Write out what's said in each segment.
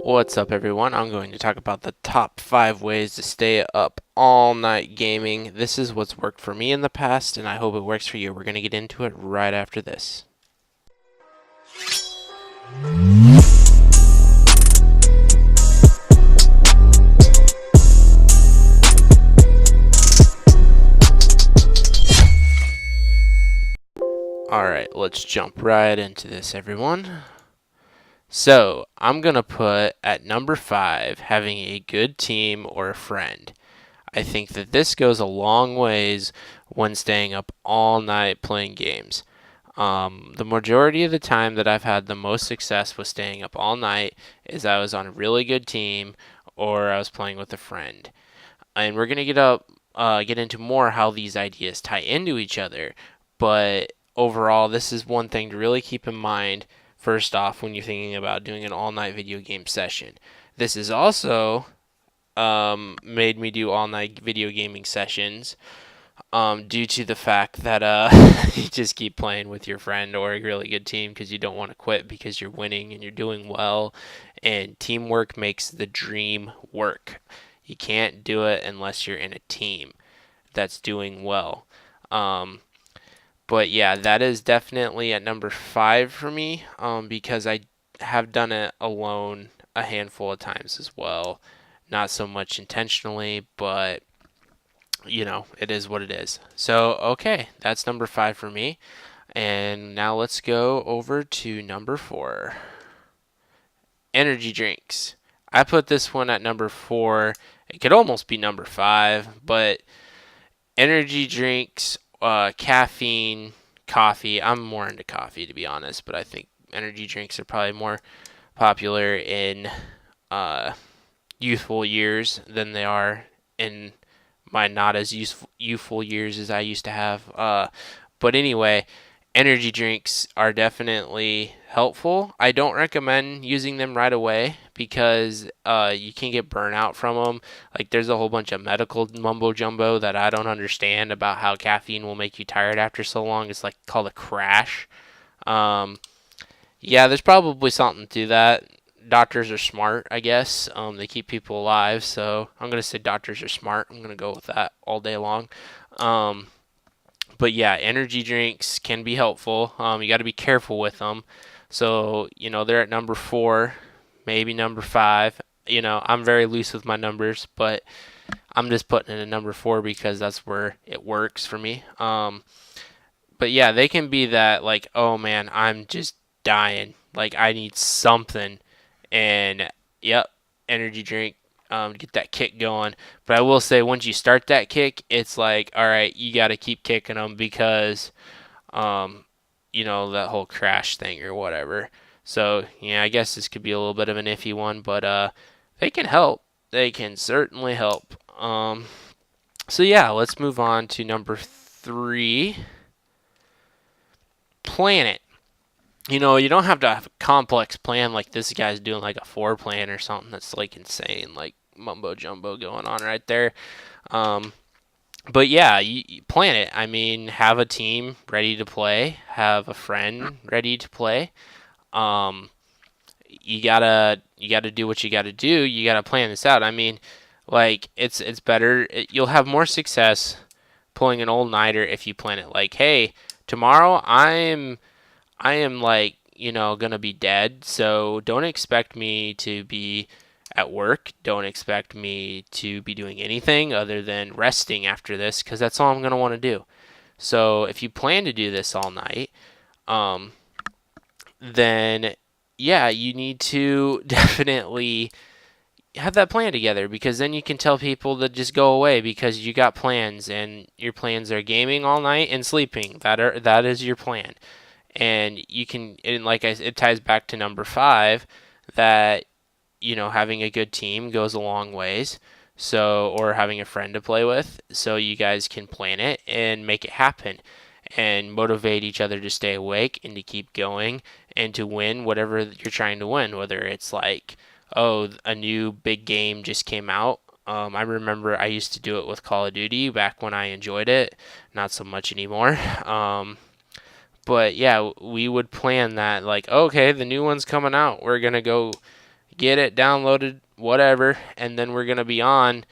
What's up, everyone? I'm going to talk about the top 5 ways to stay up all night gaming. This is what's worked for me in the past, and I hope it works for you. We're going to get into it right after this. Alright, let's jump right into this, everyone. So, I'm going to put at number 5 having a good team or a friend. I think that this goes a long ways when staying up all night playing games. The majority of the time that I've had the most success with staying up all night is I was on a really good team or I was playing with a friend. And we're gonna get into more how these ideas tie into each other. But overall, this is one thing to really keep in mind. First off, when you're thinking about doing an all-night video game session, this is also made me do all-night video gaming sessions due to the fact that you just keep playing with your friend or a really good team because you don't want to quit because you're winning and you're doing well. And teamwork makes the dream work. You can't do it unless you're in a team that's doing well. But yeah, that is definitely at number 5 for me because I have done it alone a handful of times as well. Not so much intentionally, but it is what it is. So, okay, that's number 5 for me. And now let's go over to number 4. Energy drinks. I put this one at number 4. It could almost be number 5, but energy drinks, caffeine, coffee. I'm more into coffee, to be honest, but I think energy drinks are probably more popular in youthful years than they are in my not as youthful years as I used to have. But anyway, energy drinks are definitely helpful. I don't recommend using them right away because you can get burnout from them. Like, there's a whole bunch of medical mumbo jumbo that I don't understand about how caffeine will make you tired after so long. It's like called a crash. Yeah, there's probably something to that. Doctors are smart, I guess. They keep people alive, so I'm gonna say doctors are smart. I'm gonna go with that all day long. But yeah, energy drinks can be helpful. You got to be careful with them. So they're at number 4, maybe number 5. I'm very loose with my numbers, but I'm just putting it at number 4 because that's where it works for me. But yeah, they can be that like, oh man, I'm just dying. Like, I need something. And yep, energy drink to get that kick going. But I will say, once you start that kick, it's like, all right, you got to keep kicking them because, that whole crash thing or whatever. So yeah, I guess this could be a little bit of an iffy one, but they can help. They can certainly help. So yeah, let's move on to number 3. Plan it. You don't have to have a complex plan like this guy's doing, like a 4 plan or something that's like insane, like mumbo jumbo going on right there. But yeah, you plan it. I mean, have a team ready to play, have a friend ready to play. You gotta do what you gotta do. You gotta plan this out. I mean, like it's better. You'll have more success pulling an all-nighter if you plan it like, hey, tomorrow I am like, gonna be dead, so don't expect me to be at work. Don't expect me to be doing anything other than resting after this, because that's all I'm gonna want to do. So if you plan to do this all night, then yeah, you need to definitely have that plan together, because then you can tell people to just go away because you got plans, and your plans are gaming all night and sleeping. That is your plan. And you can, and like it ties back to number 5 that having a good team goes a long ways. So, or having a friend to play with, so you guys can plan it and make it happen, and motivate each other to stay awake and to keep going and to win whatever you're trying to win. Whether it's like, oh, a new big game just came out. I remember I used to do it with Call of Duty back when I enjoyed it. Not so much anymore. But yeah, we would plan that like, okay, the new one's coming out. We're going to go get it downloaded, whatever, and then we're going to be on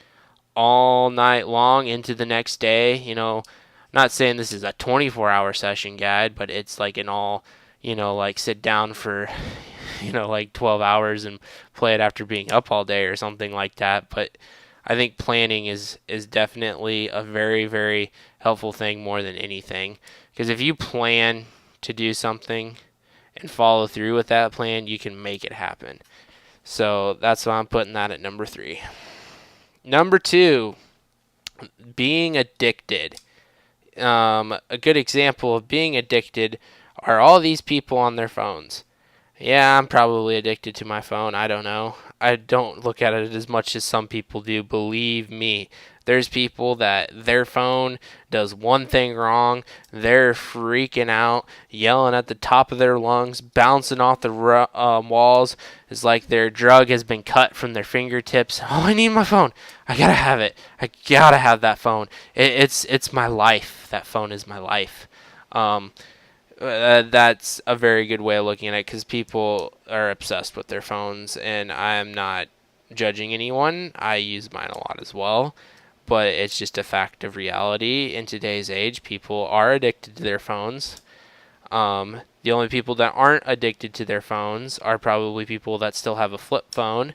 all night long into the next day. Not saying this is a 24-hour session guide, but it's like an all, like sit down for, like 12 hours and play it after being up all day or something like that. But I think planning is definitely a very, very helpful thing more than anything. Because if you plan to do something and follow through with that plan, you can make it happen. So that's why I'm putting that at number 3. Number 2, being addicted. A good example of being addicted are all these people on their phones. Yeah, I'm probably addicted to my phone. I don't know. I don't look at it as much as some people do. Believe me. There's people that their phone does one thing wrong. They're freaking out, yelling at the top of their lungs, bouncing off the walls. It's like their drug has been cut from their fingertips. Oh, I need my phone. I gotta have it. I gotta have that phone. It's my life. That phone is my life. That's a very good way of looking at it because people are obsessed with their phones, and I'm not judging anyone. I use mine a lot as well, but it's just a fact of reality. In today's age, people are addicted to their phones. The only people that aren't addicted to their phones are probably people that still have a flip phone,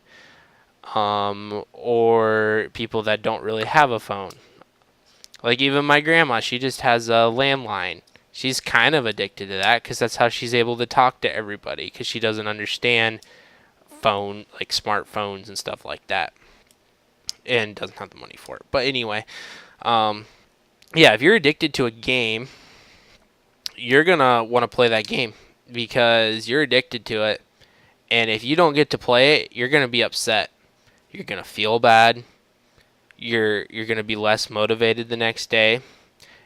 or people that don't really have a phone. Like even my grandma, she just has a landline. She's kind of addicted to that because that's how she's able to talk to everybody because she doesn't understand like smartphones and stuff like that, and doesn't have the money for it. But anyway, yeah, if you're addicted to a game, you're going to want to play that game because you're addicted to it. And if you don't get to play it, you're going to be upset. You're going to feel bad. You're going to be less motivated the next day.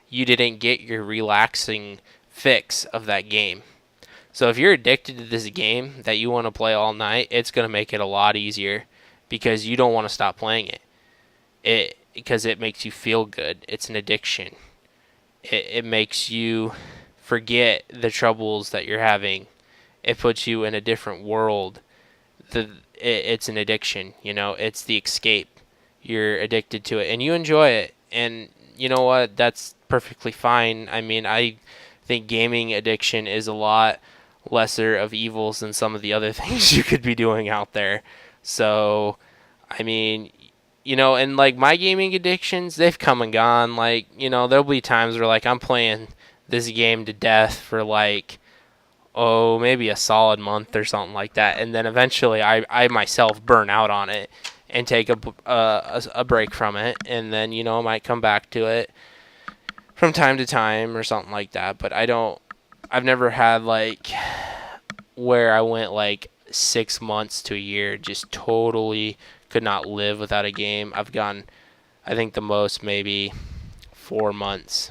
You didn't get your relaxing fix of that game. So if you're addicted to this game that you want to play all night, it's going to make it a lot easier because you don't want to stop playing it. Because it makes you feel good. It's an addiction. It makes you forget the troubles that you're having. It puts you in a different world. It's an addiction, it's the escape. You're addicted to it and you enjoy it. And you know what? That's perfectly fine. I mean, I think gaming addiction is a lot lesser of evils than some of the other things you could be doing out there. So, I mean, and like my gaming addictions, they've come and gone. Like, there'll be times where like I'm playing this game to death for like, maybe a solid month or something like that. And then eventually I myself burn out on it and take a break from it. And then, I might come back to it from time to time or something like that. But I've never had like where I went like 6 months to a year, just totally could not live without a game. I've gone, I think the most maybe 4 months.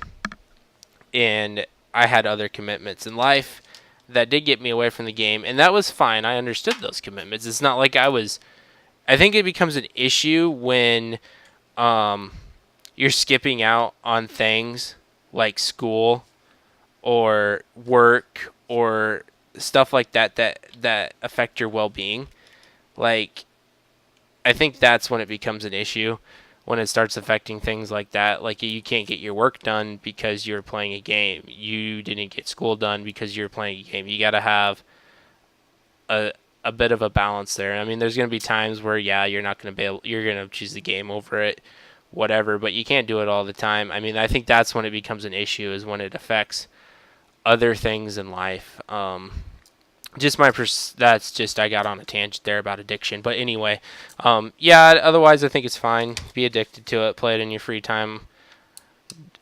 And I had other commitments in life that did get me away from the game, and that was fine. I understood those commitments. It's not like I think it becomes an issue when you're skipping out on things like school or work or stuff like that affect your well-being. Like, I think that's when it becomes an issue, when it starts affecting things like that. Like, you can't get your work done because you're playing a game. You didn't get school done because you're playing a game. You got to have a bit of a balance there. I mean, there's going to be times where, yeah, you're going to choose the game over it, whatever, but you can't do it all the time. I mean, I think that's when it becomes an issue, is when it affects other things in life. That's just, I got on a tangent there about addiction. But anyway, yeah, otherwise I think it's fine. Be addicted to it. Play it in your free time.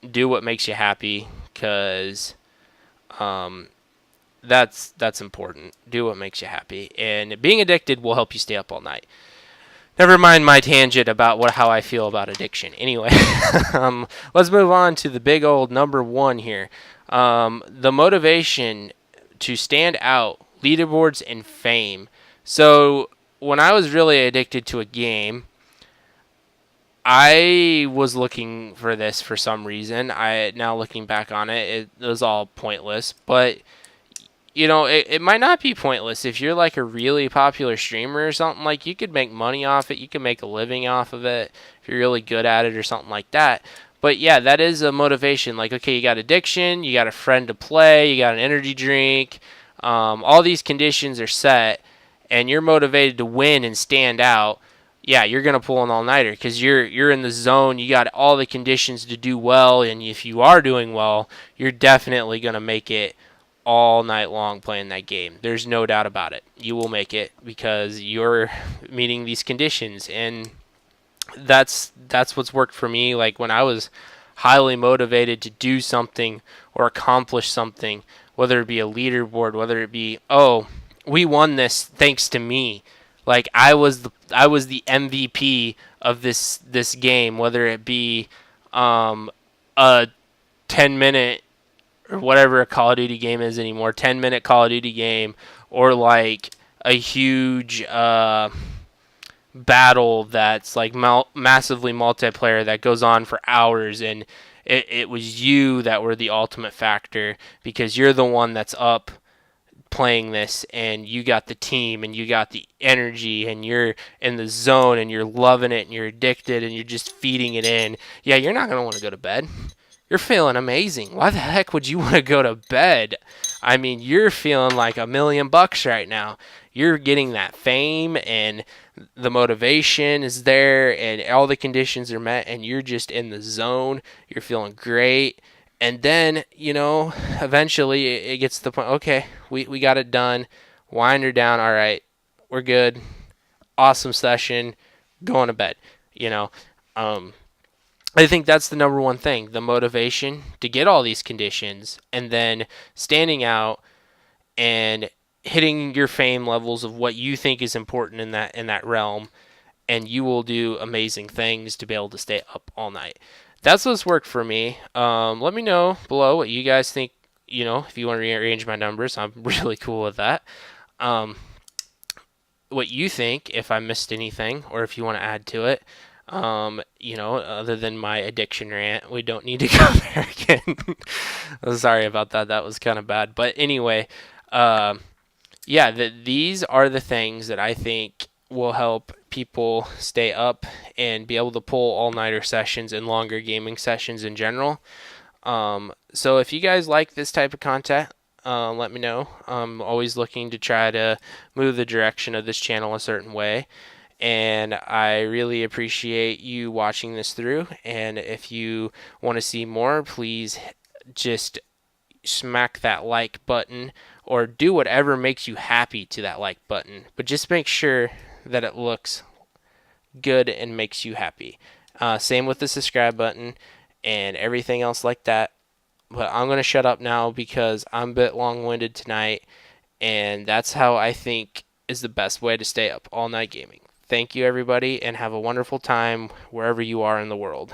Do what makes you happy, because that's important. Do what makes you happy. And being addicted will help you stay up all night. Never mind my tangent about how I feel about addiction. Anyway, let's move on to the big old number 1 here. The motivation to stand out, leaderboards, and fame. So when I was really addicted to a game, I was looking for this for some reason. Now looking back on it, it was all pointless. But it might not be pointless if you're like a really popular streamer or something. Like, you could make money off it, you could make a living off of it if you're really good at it or something like that. But yeah, that is a motivation. Like, okay, you got addiction, you got a friend to play, you got an energy drink, all these conditions are set, and you're motivated to win and stand out. Yeah, you're gonna pull an all-nighter because you're in the zone. You got all the conditions to do well, and if you are doing well, you're definitely gonna make it all night long playing that game. There's no doubt about it. You will make it because you're meeting these conditions, and that's what's worked for me. Like, when I was highly motivated to do something or accomplish something, whether it be a leaderboard, whether it be, oh, we won this thanks to me. Like, I was the MVP of this game, whether it be a 10-minute or whatever a Call of Duty game is anymore, 10-minute Call of Duty game, or like a huge battle that's like massively multiplayer that goes on for hours, and it was you that were the ultimate factor because you're the one that's up playing this, and you got the team and you got the energy and you're in the zone and you're loving it and you're addicted and you're just feeding it in. Yeah, you're not going to want to go to bed. You're feeling amazing. Why the heck would you want to go to bed? I mean, you're feeling like $1,000,000 right now. You're getting that fame, and the motivation is there, and all the conditions are met, and you're just in the zone. You're feeling great. And then, eventually it gets to the point, okay, we got it done. Wind her down. All right, we're good. Awesome session. Going to bed. You know, um, I think that's the number one thing, the motivation to get all these conditions, and then standing out and hitting your fame levels of what you think is important in that realm, and you will do amazing things to be able to stay up all night. That's what's worked for me. Let me know below what you guys think. If you want to rearrange my numbers, I'm really cool with that. Um, what you think, if I missed anything, or if you want to add to it. Other than my addiction rant, we don't need to go there again. I'm sorry about that. That was kind of bad. But anyway, yeah, these are the things that I think will help people stay up and be able to pull all-nighter sessions and longer gaming sessions in general. So if you guys like this type of content, let me know. I'm always looking to try to move the direction of this channel a certain way. And I really appreciate you watching this through. And if you want to see more, please just smack that like button or do whatever makes you happy to that like button. But just make sure that it looks good and makes you happy. Same with the subscribe button and everything else like that. But I'm going to shut up now because I'm a bit long-winded tonight. And that's how I think is the best way to stay up all night gaming. Thank you, everybody, and have a wonderful time wherever you are in the world.